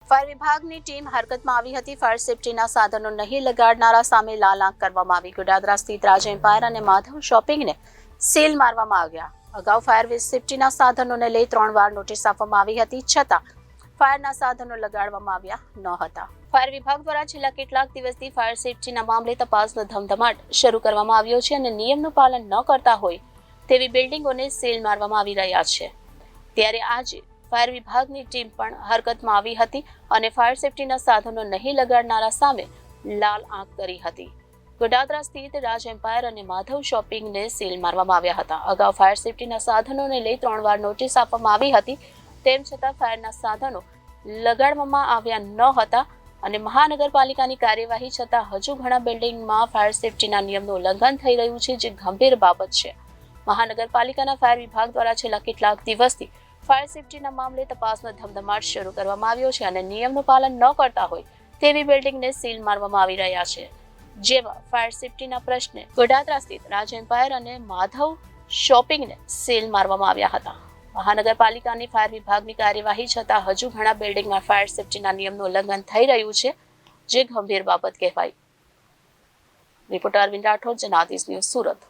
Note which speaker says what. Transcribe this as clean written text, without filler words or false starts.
Speaker 1: Fire વિભાગની team હરકતમાં આવી હતી. ફાયર સેફટીના સાધનો નહીં લગાડનારા સામે લાલ આંખ કરવામાં આવી. ગોડાદરા સ્થિત રાજ એમ્પાયર અને માધવ શોપિંગને સીલ મારવામાં આવ્યા. અગાઉ ફાયર સેફટીના સાધનોને લઈ 3 વાર નોટિસ આપવામાં આવી હતી, છતાં ફાયરના સાધનો લગાડવામાં આવ્યા ન હતા. ફાયર વિભાગ દ્વારા છેલ્લા કેટલાક દિવસથી ફાયર સેફટીના મામલે તપાસનો ધમધમાટ શરૂ કરવામાં આવ્યો છે અને નિયમનું પાલન ન કરતા હોય તેવી બિલ્ડિંગોને સીલ મારવામાં આવી રહ્યા છે. ત્યારે આજે ફાયર વિભાગની ટીમ પણ હરકતમાં આવી હતી અને ફાયર સેફટીના સાધનો નહીં લગાડનારા સામે લાલ આંખ કરી હતી. ગોડાદરા સ્થિત રાજ એમ્પાયર અને માધવ શોપિંગને સીલ મારવામાં આવ્યા હતા. અગાઉ ફાયર સેફટીના સાધનોને લઈ 3 વાર નોટિસ આપવામાં આવી હતી, તેમ છતાં ફાયરના સાધનો લગાડવામાં આવ્યા ન હતા અને મહાનગરપાલિકાની કાર્યવાહી છતાં હજુ ઘણા બિલ્ડિંગમાં ફાયર સેફટીના નિયમનું ઉલ્લંઘન થઈ રહ્યું છે, જે ગંભીર બાબત છે. મહાનગરપાલિકાના ફાયર વિભાગ દ્વારા છેલ્લા કેટલાક દિવસથી ફાયર સેફટીના મામલે તપાસનો ધમધમાટ શરૂ કરવામાં આવ્યો છે અને નિયમનું પાલન ન કરતા હોય તેવી બિલ્ડિંગને સીલ મારવામાં આવી રહ્યા છે. જેમાં ફાયર સેફટીના પ્રશ્ને ગોડાદરા સ્થિત રાજ એમ્પાયર અને માધવ શોપિંગને સીલ મારવામાં આવ્યા હતા. મહાનગરપાલિકાની ફાયર વિભાગની કાર્યવાહી છતાં હજુ ઘણા બિલ્ડિંગમાં ફાયર સેફટીના નિયમનું ઉલ્લંઘન થઈ રહ્યું છે, જે ગંભીર બાબત કહેવાય. Reporter Arvind Rathod, Janadesh news, Surat.